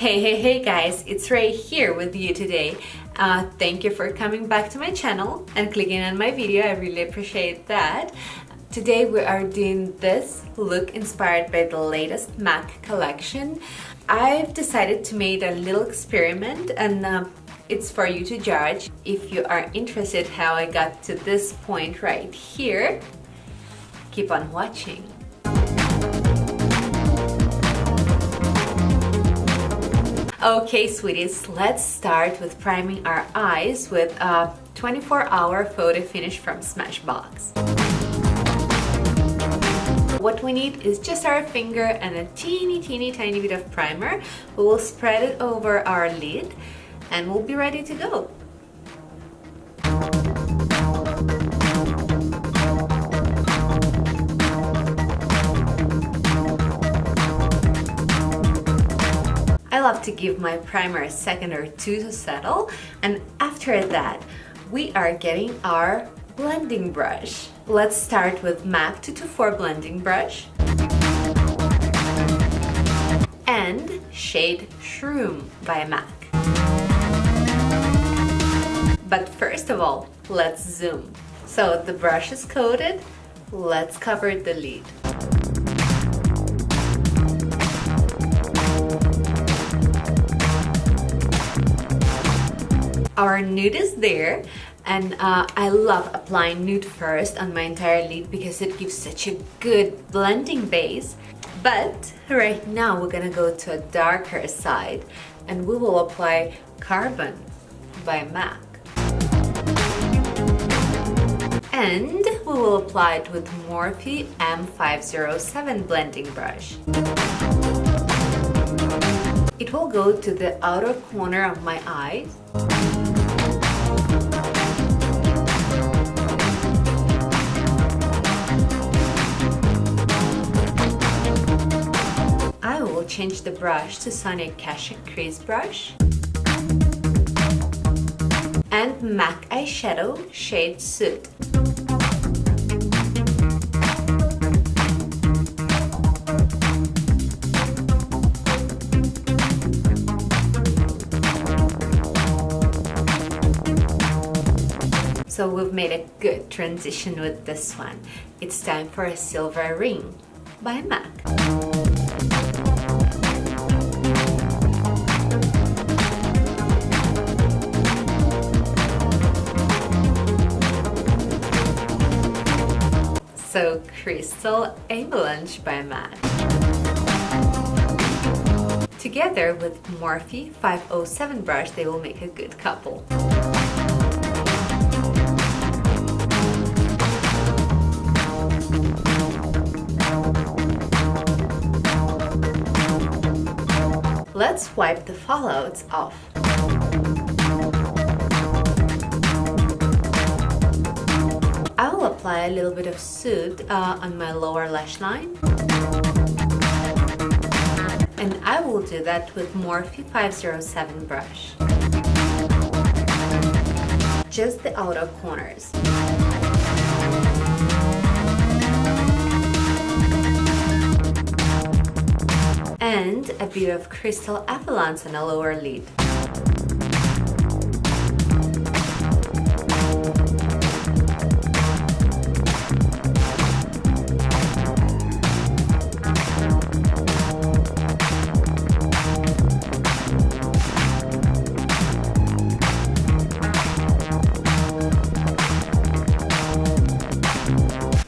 Hey guys, it's Ray here with you today. Thank you for coming back to my channel and clicking on my video. I really appreciate that. Today we are doing this look inspired by the latest MAC collection. I've decided to make a little experiment and it's for you to judge. If you are interested how I got to this point right here, keep on watching. Okay, sweeties, let's start with priming our eyes with a 24-hour photo finish from Smashbox. What we need is just our finger and a teeny tiny bit of primer. We will spread it over our lid and we'll be ready to go. I love to give my primer a second or two to settle, and after that we are getting our blending brush. Let's start with MAC 224 blending brush and shade Shroom by MAC. But first of all, let's zoom. So the brush is coated, let's cover the lid. Our nude is there, and I love applying nude first on my entire lid because it gives such a good blending base. But right now we're gonna go to a darker side and we will apply Carbon by MAC. And we will apply it with Morphe M507 blending brush. It will go to the outer corner of my eyes. I will change the brush to Sonic Cassia Crease brush and MAC eyeshadow shade Soot. So we've made a good transition with this one. It's time for a Silver Ring by MAC. So Crystal Avalanche by MAC. Together with Morphe 507 brush, they will make a good couple. Let's wipe the fallouts off. I will apply a little bit of Soot on my lower lash line. And I will do that with Morphe 507 brush. Just the outer corners. And a bit of Crystal Avalanche on a lower lid.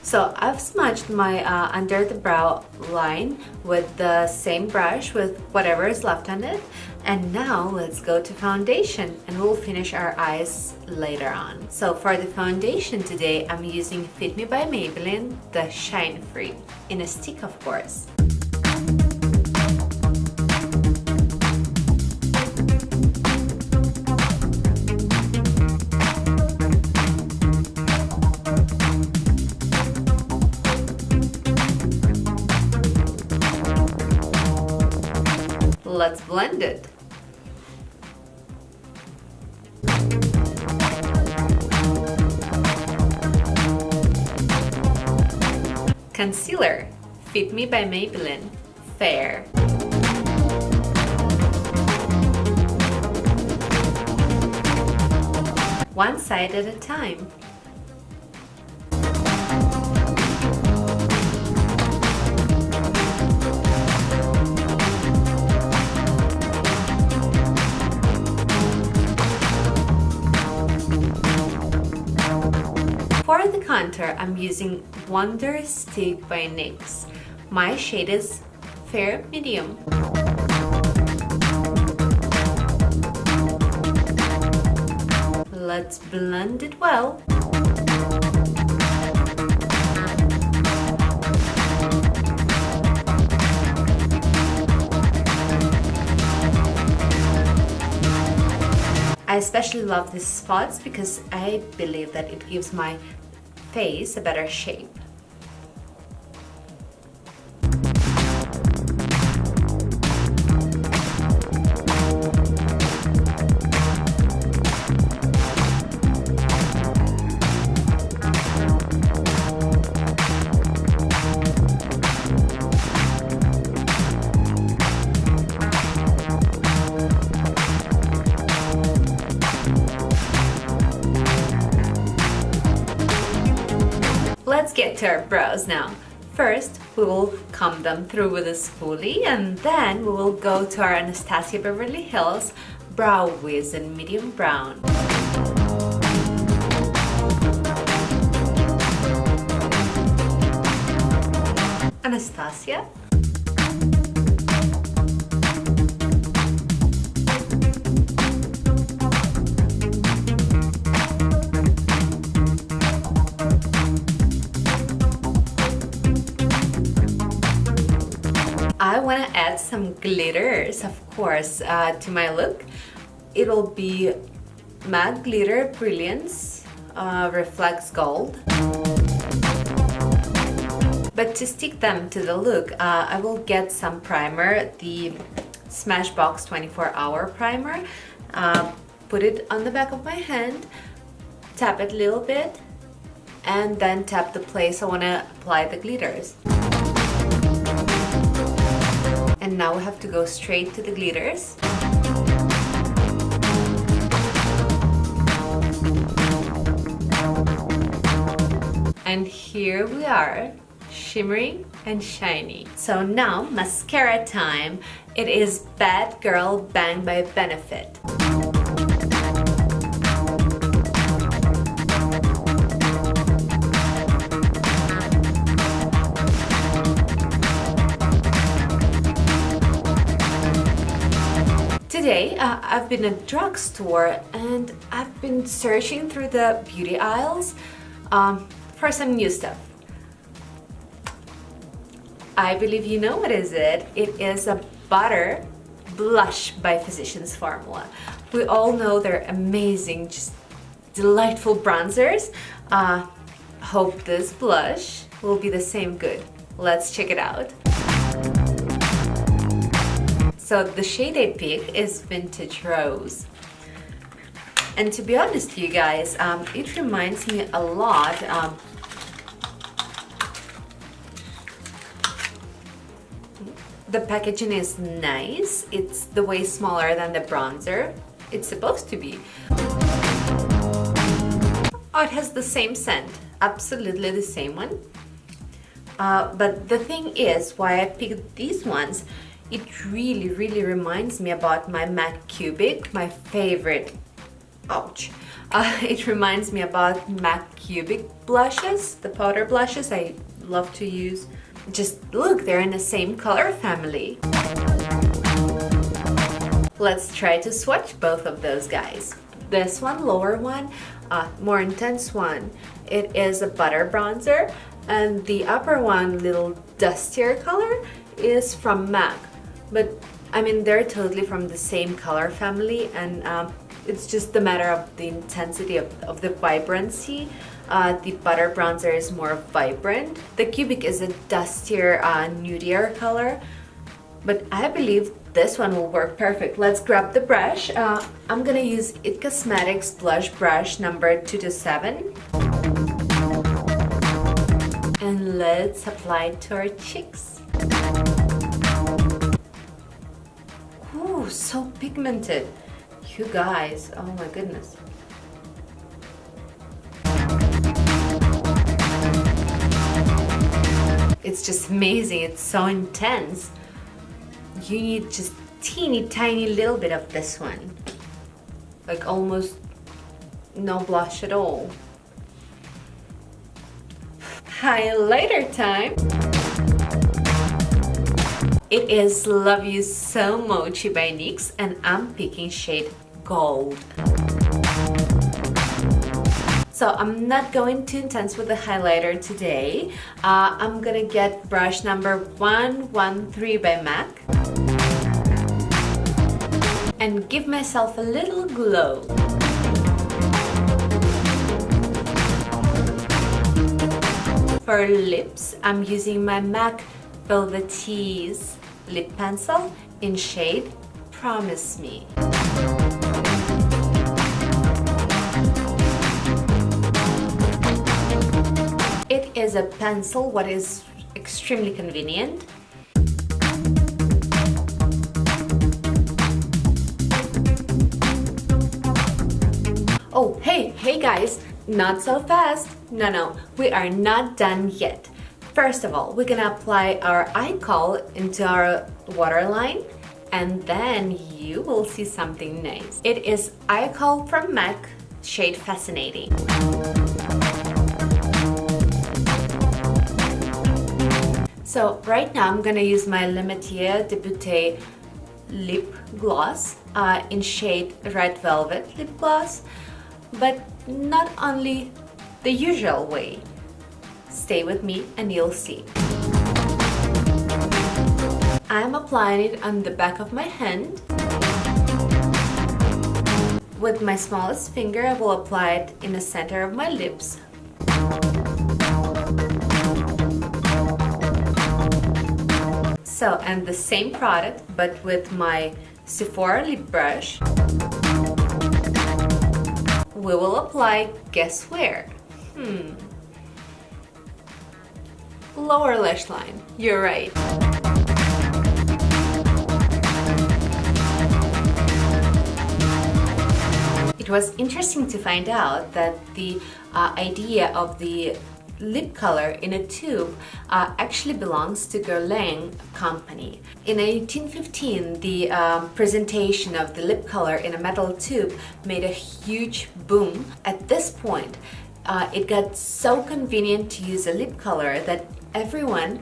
So I've smudged my under the brow line with the same brush with whatever is left on it. And now let's go to foundation and we'll finish our eyes later on. So for the foundation today, I'm using Fit Me by Maybelline, the Shine Free, in a stick of course. Let's blend it. Concealer, Fit Me by Maybelline, Fair. one side at a time. For the contour, I'm using Wonder Stick by NYX. My shade is Fair Medium. Let's blend it well. I especially love these spots because I believe that it gives my face a better shape. Let's get to our brows now. First, we will comb them through with a spoolie, and then we will go to our Anastasia Beverly Hills Brow Wiz in medium brown. Anastasia. I want to add some glitters, of course, to my look. It'll be Matte Glitter Brilliance Reflects Gold. But to stick them to the look, I will get some primer, the Smashbox 24-hour primer. Put it on the back of my hand, tap it a little bit, and then tap the place I want to apply the glitters. And now we have to go straight to the glitters. And here we are, shimmering and shiny. So now, mascara time. It is Bad Girl Bang by Benefit. Today, I've been at a drugstore and I've been searching through the beauty aisles for some new stuff. I believe you know what is it. It is a butter blush by Physicians Formula. We all know they're amazing, just delightful bronzers. Hope this blush will be the same good. Let's check it out. So the shade I picked is Vintage Rose. And to be honest, you guys, it reminds me a lot. The packaging is nice. It's the way smaller than the bronzer. It's supposed to be. Oh, it has the same scent. Absolutely the same one. But the thing is, why I picked these ones, it really reminds me about my MAC Cubic, my favorite. Ouch. It reminds me about MAC Cubic blushes, the powder blushes I love to use. Just look, they're in the same color family. Let's try to swatch both of those guys. This one, lower one, more intense one, it is a butter bronzer, and the upper one, little dustier color, is from MAC. But I mean, they're totally from the same color family, and it's just a matter of the intensity of the vibrancy. The butter bronzer is more vibrant. The Cubic is a dustier, nudier color, but I believe this one will work perfect. Let's grab the brush. I'm gonna use It Cosmetics blush brush number 227. And let's apply it to our cheeks. Ooh, so pigmented. You guys, oh my goodness. it's just amazing. It's so intense. You need just teeny tiny little bit of this one. Like almost no blush at all. Highlighter time. It is Love You So Mochi by NYX, and I'm picking shade Gold. So I'm not going too intense with the highlighter today. I'm gonna get brush number 113 by MAC and give myself a little glow. For lips, I'm using my MAC Velvetease lip pencil in shade Promise Me. It is a pencil, what is extremely convenient. Oh, hey guys, not so fast. No, we are not done yet. First of all, we're gonna apply our Eye Khol into our waterline, and then you will see something nice. It is Eye Khol from MAC, shade Fascinating. So right now I'm gonna use my Limitia Debutée lip gloss in shade Red Velvet lip gloss, but not only the usual way. Stay with me and you'll see. I'm applying it on the back of my hand. With my smallest finger, I will apply it in the center of my lips. So, and the same product, but with my Sephora lip brush, we will apply, guess where? Lower lash line. You're right. It was interesting to find out that the idea of the lip color in a tube actually belongs to Guerlain company. In 1815, the presentation of the lip color in a metal tube made a huge boom. At this point, it got so convenient to use a lip color that everyone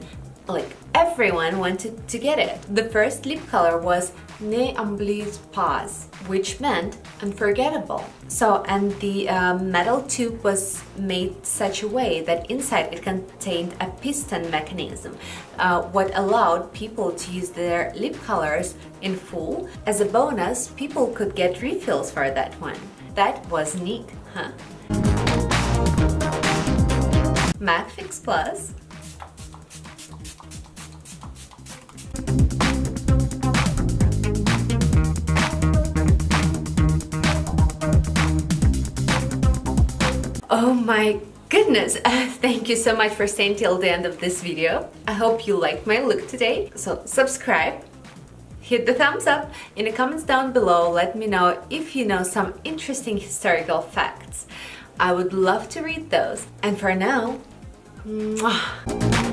wanted to get it. The first lip color was Ne Oubliez Pas, which meant unforgettable. So, and the metal tube was made such a way that inside it contained a piston mechanism, what allowed people to use their lip colors in full. As a bonus, people could get refills for that one. That was neat, huh? MAC Fix Plus. Oh my goodness! Thank you so much for staying till the end of this video. I hope you liked my look today. So subscribe, hit the thumbs up, in the comments down below let me know if you know some interesting historical facts. I would love to read those. And for now, mwah.